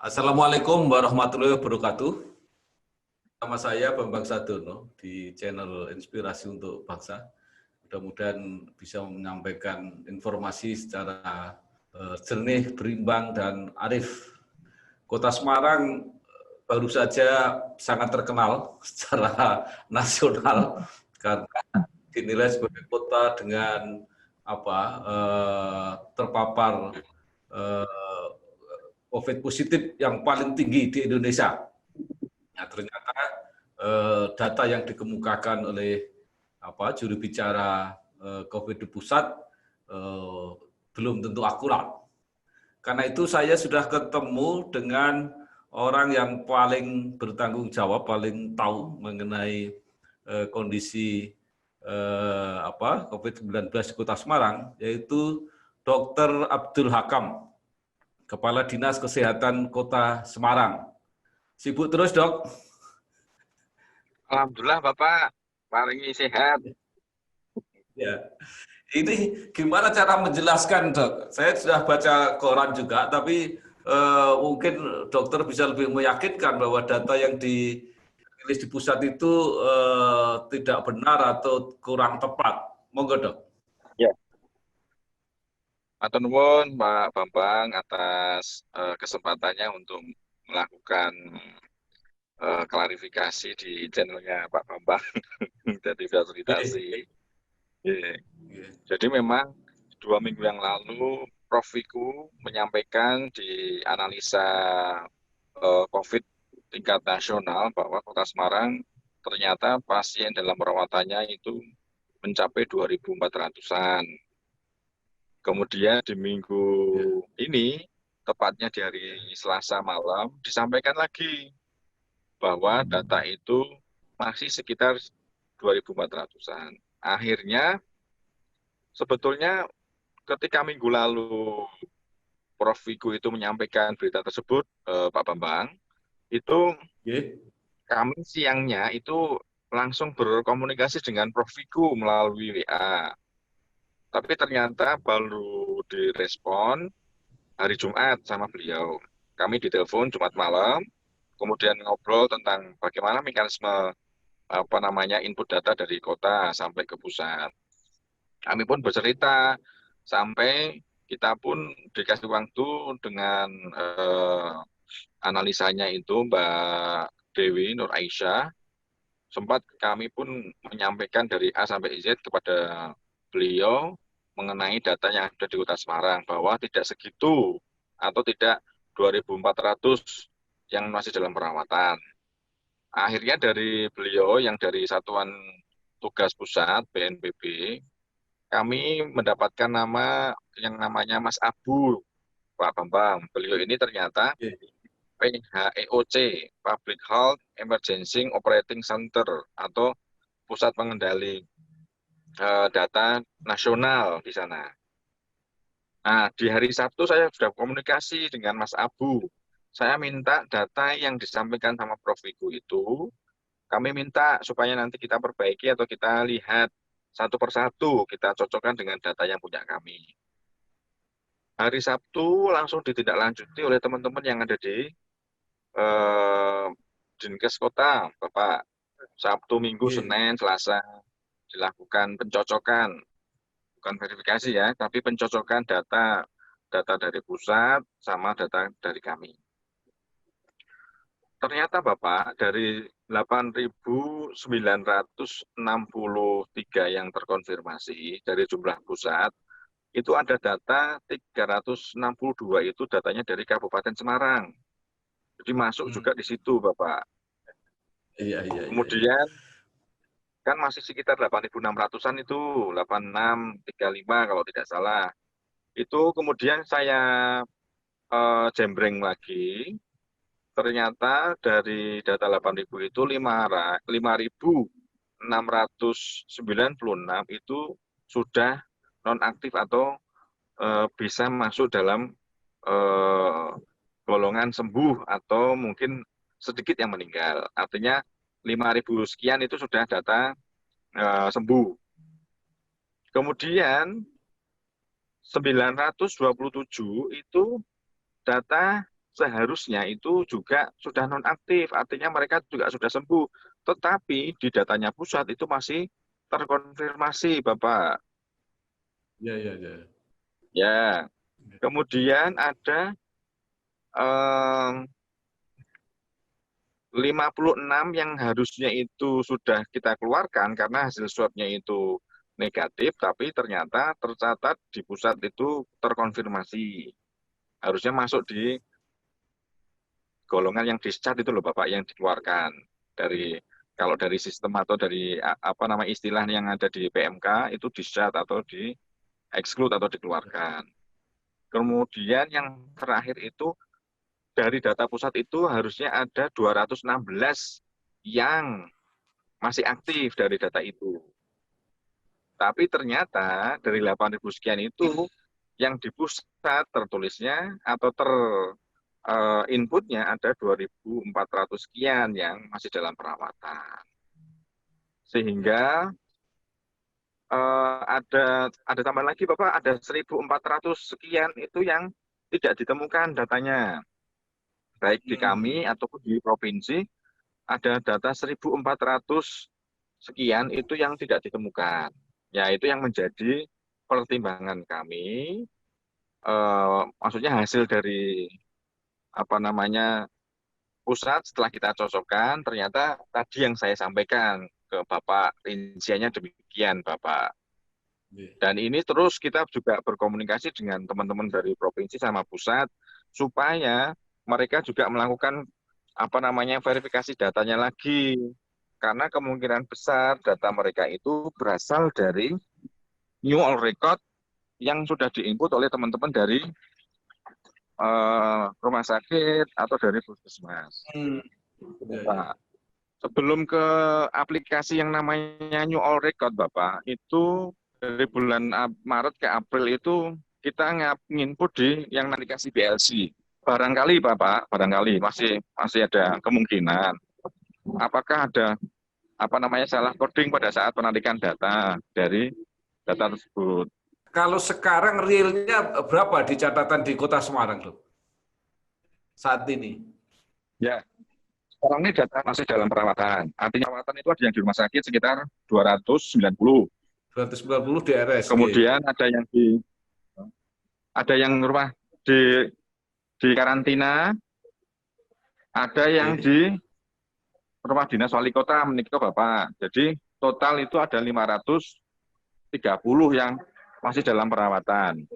Assalamualaikum warahmatullahi wabarakatuh. Nama saya Bambang Sadono di channel Inspirasi untuk Bangsa. Mudah-mudahan bisa menyampaikan informasi secara jernih, berimbang, dan arif. Kota Semarang baru saja sangat terkenal secara nasional karena dinilai sebagai kota dengan terpapar COVID positif yang paling tinggi di Indonesia. Nah, ternyata data yang dikemukakan oleh juru bicara COVID di pusat belum tentu akurat. Karena itu saya sudah ketemu dengan orang yang paling bertanggung jawab, paling tahu mengenai kondisi COVID-19 di Kota Semarang, yaitu Dr. Abdul Hakam, Kepala Dinas Kesehatan Kota Semarang. Sibuk terus, Dok? Alhamdulillah, Bapak. Paling sehat. Ya. Ini gimana cara menjelaskan, Dok? Saya sudah baca koran juga, tapi mungkin dokter bisa lebih meyakinkan bahwa data yang dirilis di pusat itu tidak benar atau kurang tepat. Monggo, Dok. Ya. Matur nuwun, Pak Bambang, atas kesempatannya untuk melakukan klarifikasi di channelnya Pak Bambang dari fasilitasi. Jadi memang 2 minggu yang lalu Prof. Wiku menyampaikan di analisa COVID tingkat nasional bahwa Kota Semarang ternyata pasien dalam perawatannya itu mencapai 2.400-an. Kemudian di minggu ini, tepatnya di hari Selasa malam, disampaikan lagi bahwa data itu masih sekitar 2.400-an. Akhirnya, sebetulnya ketika minggu lalu Prof. Wiku itu menyampaikan berita tersebut, Pak Bambang, itu kami siangnya itu langsung berkomunikasi dengan Prof. Wiku melalui WA. Tapi ternyata baru direspon hari Jumat sama beliau. Kami ditelepon Jumat malam, kemudian ngobrol tentang bagaimana mekanisme input data dari kota sampai ke pusat. Kami pun bercerita sampai kita pun dikasih waktu dengan analisanya itu Mbak Dewi Nur Aisyah. Sempat kami pun menyampaikan dari A sampai Z kepada beliau mengenai data yang ada di Kota Semarang, bahwa tidak segitu atau tidak 2.400 yang masih dalam perawatan. Akhirnya dari beliau yang dari Satuan Tugas Pusat BNPB, kami mendapatkan nama yang namanya Mas Abu, Pak Bambang. Beliau ini ternyata PHEOC, Public Health Emergency Operating Center, atau pusat pengendali data nasional di sana. Nah, di hari Sabtu saya sudah komunikasi dengan Mas Abu. Saya minta data yang disampaikan sama Prof. Wiku itu, kami minta supaya nanti kita perbaiki atau kita lihat satu persatu, kita cocokkan dengan data yang punya kami. Hari Sabtu langsung ditindaklanjuti oleh teman-teman yang ada di Dinkes Kota, Bapak. Sabtu, Minggu, Senin, Selasa dilakukan pencocokan, bukan verifikasi ya, tapi pencocokan data dari pusat sama data dari kami. Ternyata Bapak, dari 8.963 yang terkonfirmasi dari jumlah pusat, itu ada data 362 itu datanya dari Kabupaten Semarang. Jadi masuk juga di situ Bapak. Iya. Kemudian kan masih sekitar 8.600-an itu, 8635 kalau tidak salah. Itu kemudian saya jembreng lagi, ternyata dari data 8.000 itu 5.696 itu sudah nonaktif atau bisa masuk dalam golongan sembuh atau mungkin sedikit yang meninggal. Artinya 5.000 sekian itu sudah data sembuh. Kemudian 927 itu data seharusnya itu juga sudah nonaktif, artinya mereka juga sudah sembuh. Tetapi di datanya pusat itu masih terkonfirmasi, Bapak. Ya, ya, ya. Ya, kemudian ada 56 yang harusnya itu sudah kita keluarkan karena hasil swabnya itu negatif, tapi ternyata tercatat di pusat itu terkonfirmasi. Harusnya masuk di golongan yang discharge itu loh Bapak, yang dikeluarkan dari, kalau dari sistem atau dari apa nama istilah yang ada di PMK itu discharge atau di exclude atau dikeluarkan. Kemudian yang terakhir itu dari data pusat itu harusnya ada 216 yang masih aktif dari data itu. Tapi ternyata dari 8.000 sekian itu yang di pusat tertulisnya atau inputnya ada 2.400 sekian yang masih dalam perawatan. Sehingga ada tambahan lagi Bapak, ada 1.400 sekian itu yang tidak ditemukan datanya. Baik di kami ataupun di provinsi ada data 1.400 sekian itu yang tidak ditemukan. Ya, itu yang menjadi pertimbangan kami. Maksudnya hasil dari apa namanya pusat setelah kita cocokkan, ternyata tadi yang saya sampaikan ke Bapak, rinciannya demikian Bapak. Dan ini terus kita juga berkomunikasi dengan teman-teman dari provinsi sama pusat supaya mereka juga melakukan apa namanya verifikasi datanya lagi. Karena kemungkinan besar data mereka itu berasal dari new all record yang sudah diinput oleh teman-teman dari rumah sakit atau dari puskesmas. Bapak, sebelum ke aplikasi yang namanya new all record, Bapak, itu dari bulan Maret ke April itu kita nginput di yang aplikasi BLC. Barangkali, Bapak, barangkali masih ada kemungkinan. Apakah ada apa namanya salah coding pada saat penarikan data dari data tersebut? Kalau sekarang realnya berapa di catatan di Kota Semarang, Dok? Saat ini? Ya, sekarang ini data masih dalam perawatan. Artinya perawatan itu ada yang di rumah sakit sekitar 290. 290 di RSG. Kemudian ada yang rumah di karantina, ada yang di rumah dinas wali kota menikah Bapak. Jadi total itu ada 530 yang masih dalam perawatan.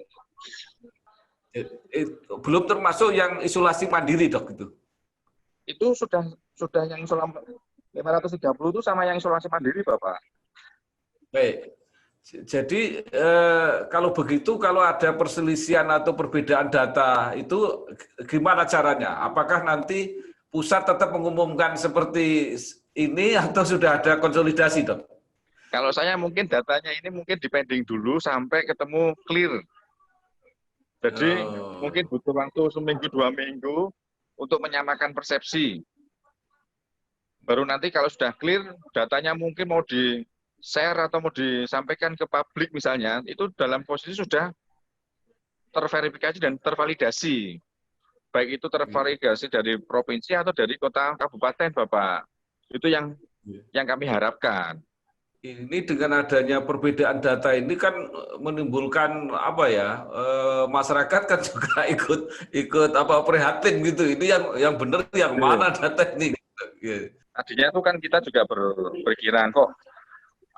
Belum termasuk yang isolasi mandiri, Dok, itu? Itu sudah yang 530 itu sama yang isolasi mandiri, Bapak. Baik. Jadi kalau begitu, kalau ada perselisihan atau perbedaan data itu gimana caranya? Apakah nanti pusat tetap mengumumkan seperti ini atau sudah ada konsolidasi, Dok? Kalau saya mungkin datanya ini mungkin dipending dulu sampai ketemu clear. Jadi mungkin butuh waktu seminggu 2 minggu untuk menyamakan persepsi. Baru nanti kalau sudah clear, datanya mungkin mau di-share atau mau disampaikan ke publik misalnya, itu dalam posisi sudah terverifikasi dan tervalidasi. Baik itu tervalidasi dari provinsi atau dari kota kabupaten, Bapak. Itu yang kami harapkan. Ini dengan adanya perbedaan data ini kan menimbulkan apa ya, masyarakat kan juga ikut apa prihatin gitu. Ini yang benar yang mana data ini? Tadinya itu kan kita juga berpikiran kok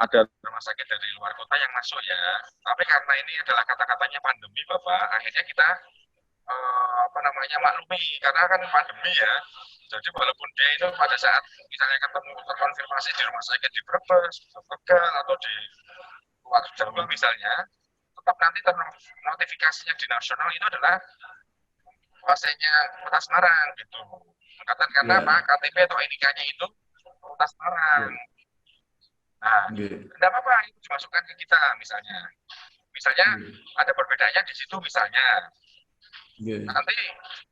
ada rumah sakit dari luar kota yang masuk ya. Tapi karena ini adalah kata-katanya pandemi, Bapak, akhirnya kita apa namanya maklumi karena kan pandemi ya. Jadi walaupun dia itu pada saat misalnya ketemu terkonfirmasi di rumah sakit di Brebes, Tegal atau di luar Jawa misalnya, tetap nanti notifikasinya di nasional itu adalah pasiennya Kota Semarang gitu. Karena apa? KTP atau NIK-nya itu Kota Semarang. Nah, tidak apa-apa itu dimasukkan ke kita misalnya. Misalnya ada perbedaannya di situ misalnya. Nanti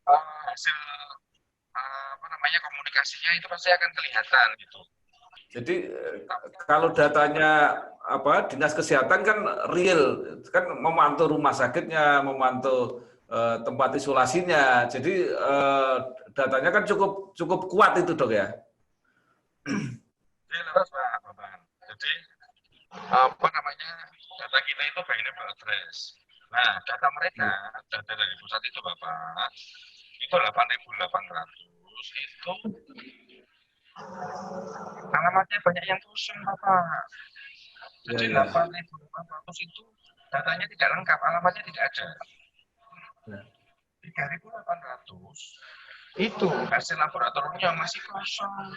hasil apa namanya komunikasinya itu pasti akan kelihatan gitu. Jadi kalau datanya apa dinas kesehatan kan real, kan memantau rumah sakitnya, memantau tempat isolasinya. Jadi datanya kan cukup kuat itu, Dok ya. Jadi apa namanya, data kita itu by name address. Nah, data mereka, data dari pusat itu Bapak, itu 8.800 itu alamatnya banyak yang kosong Bapak. Jadi 8.800 itu datanya tidak lengkap, alamatnya tidak ada. 3.800 itu hasil laboratoriumnya masih kosong.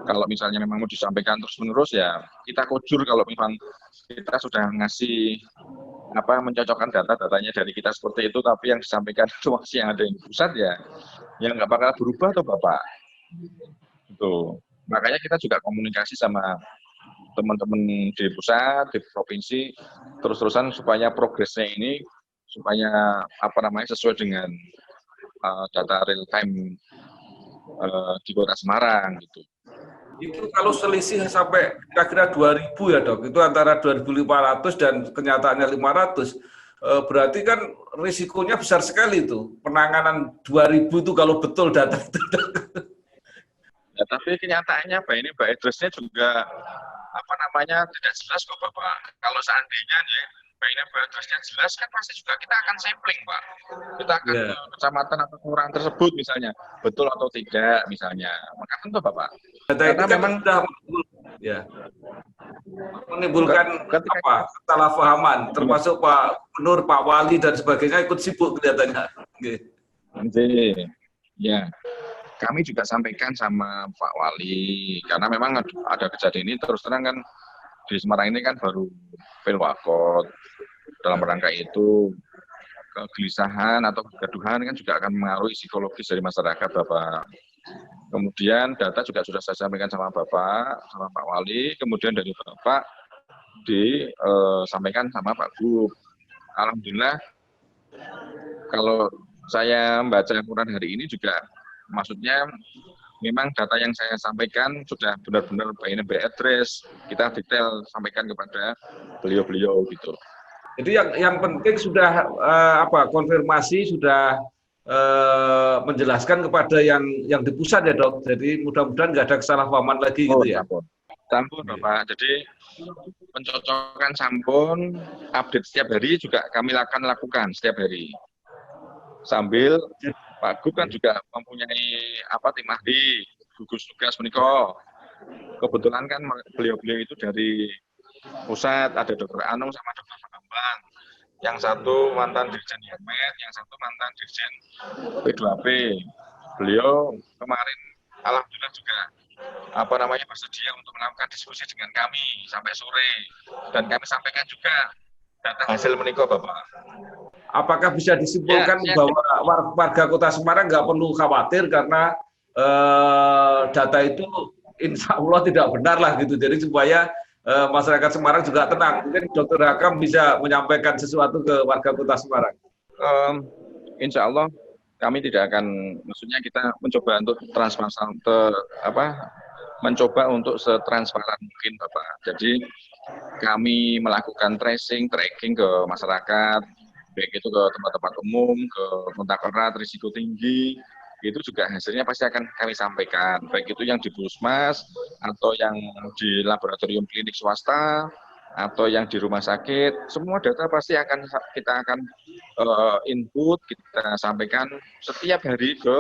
Kalau misalnya memang mau disampaikan terus-menerus ya kita kujur kalau memang kita sudah ngasih mencocokkan data-datanya dari kita seperti itu, tapi yang disampaikan itu masih yang ada yang di pusat ya nggak bakal berubah tuh Bapak. Itu makanya kita juga komunikasi sama teman-teman di pusat, di provinsi, terus-terusan supaya progresnya ini supaya sesuai dengan data real time di Kota Semarang gitu. Itu kalau selisih sampai kira-kira 2.000 ya Dok, itu antara 2.500 dan kenyataannya 500, berarti kan risikonya besar sekali itu. Penanganan 2.000 itu kalau betul data itu. Ya, tapi kenyataannya Pak, ini Mbak Idrisnya juga tidak jelas kok Bapak. Kalau seandainya nih Mbak ini Mbak Idrisnya jelas kan pasti juga kita akan sampling Pak. Kita akan ke kecamatan atau kelurahan tersebut misalnya betul atau tidak misalnya. Maka tentu Bapak. Data itu kan memang sudah menimbulkan kesalahpahaman, termasuk Pak Gubernur, Pak Wali dan sebagainya ikut sibuk kelihatannya. Ya. Kami juga sampaikan sama Pak Wali, karena memang ada kejadian ini terus terang kan di Semarang ini kan baru pilwakot. Dalam rangka itu kegelisahan atau kegaduhan kan juga akan mengaruhi psikologis dari masyarakat Bapak. Kemudian data juga sudah saya sampaikan sama Bapak, sama Pak Wali, kemudian dari Bapak disampaikan sama Pak Gub. Alhamdulillah kalau saya membaca laporan hari ini juga maksudnya memang data yang saya sampaikan sudah benar-benar by address, kita detail sampaikan kepada beliau-beliau gitu. Jadi yang penting sudah konfirmasi, sudah menjelaskan kepada yang di pusat ya Dok. Jadi mudah-mudahan nggak ada kesalahpahaman lagi gitu ya. Sampun Bapak. Jadi pencocokan sampun, update setiap hari juga kami akan lakukan setiap hari. Sambil Pak Gub kan juga mempunyai tim ahli, gugus tugas menika. Kebetulan kan beliau-beliau itu dari pusat, ada Dr. Anung sama Dr. Bambang. Yang satu mantan Dirjen Hermet, yang satu mantan Dirjen P2P. Beliau kemarin alhamdulillah juga bersedia untuk melakukan diskusi dengan kami sampai sore. Dan kami sampaikan juga data hasil menika Bapak. Apakah bisa disimpulkan bahwa warga Kota Semarang nggak perlu khawatir karena data itu insya Allah tidak benar lah gitu. Jadi supaya masyarakat Semarang juga tenang. Mungkin Dr. Hakam bisa menyampaikan sesuatu ke warga Kota Semarang. Insya Allah kami tidak akan, maksudnya kita mencoba untuk mencoba untuk setransparan mungkin Bapak. Jadi kami melakukan tracing, tracking ke masyarakat, baik itu ke tempat-tempat umum, ke kontak erat, risiko tinggi, itu juga hasilnya pasti akan kami sampaikan, baik itu yang di Puskesmas, atau yang di laboratorium klinik swasta, atau yang di rumah sakit, semua data pasti kita akan input, kita sampaikan setiap hari ke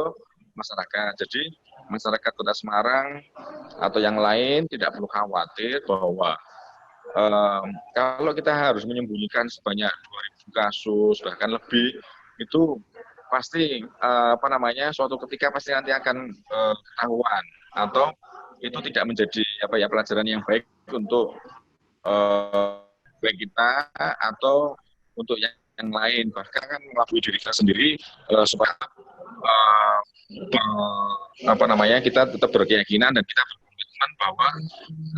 masyarakat. Jadi masyarakat Kota Semarang atau yang lain tidak perlu khawatir bahwa kalau kita harus menyembunyikan sebanyak 2.000 kasus bahkan lebih, itu pasti suatu ketika pasti nanti akan ketahuan atau itu tidak menjadi pelajaran yang baik untuk baik kita atau untuk yang lain, bahkan kan melalui diri kita sendiri supaya kita tetap berkeyakinan dan kita berkomitmen bahwa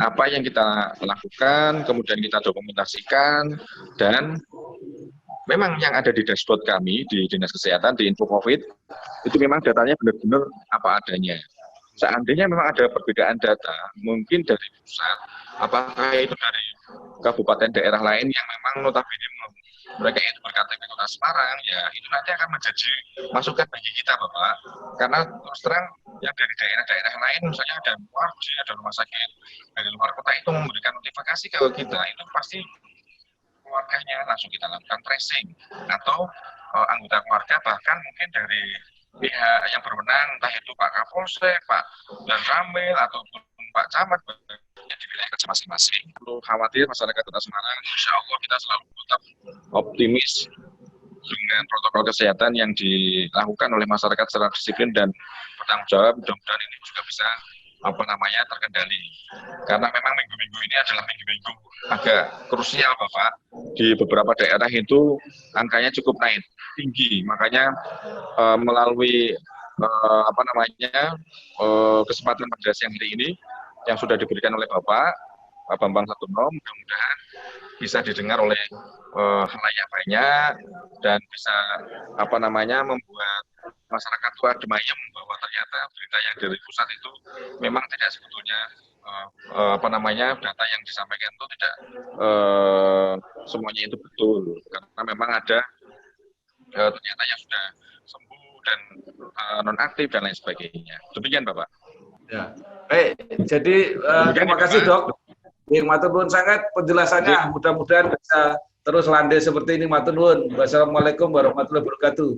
apa yang kita lakukan kemudian kita dokumentasikan, dan memang yang ada di dashboard kami di Dinas Kesehatan di Info Covid itu memang datanya benar-benar apa adanya. Seandainya memang ada perbedaan data, mungkin dari pusat, apakah itu dari kabupaten daerah lain yang memang notabene mereka itu berKTP Kota Semarang, ya itu nanti akan menjadi masukan bagi kita, Bapak. Karena terus terang yang dari daerah-daerah lain, misalnya ada Wardi, ada rumah sakit dari luar kota itu memberikan notifikasi ke kita, itu pasti keluarganya langsung kita lakukan tracing, atau anggota keluarga bahkan mungkin dari pihak yang berwenang, entah itu Pak Kapolsek, Pak Dan Ramil, ataupun Pak Camat yang di wilayah kerja masing-masing. Perlu khawatir masyarakat Kota Semarang, insya Allah kita selalu tetap optimis dengan protokol kesehatan yang dilakukan oleh masyarakat secara disiplin dan bertanggung jawab. Mudah-mudahan ini juga bisa terkendali. Karena memang minggu-minggu ini adalah minggu-minggu agak krusial, Bapak. Di beberapa daerah itu angkanya cukup naik tinggi, makanya melalui kesempatan pada siang hari ini yang sudah diberikan oleh Bapak Bambang Satono, mudah-mudahan bisa didengar oleh khalayak banyak dan bisa membuat masyarakat tua Demayem bahwa ternyata berita yang dari pusat itu memang tidak sebetulnya data yang disampaikan itu tidak semuanya itu betul, karena memang ada ternyata yang sudah sembuh dan nonaktif dan lain sebagainya. Demikian, Bapak. Ya, baik. Jadi terima kasih, Dok. Matur nuwun sangat penjelasannya. Mudah-mudahan bisa terus landai seperti ini. Matur nuwun. Wassalamualaikum warahmatullahi wabarakatuh.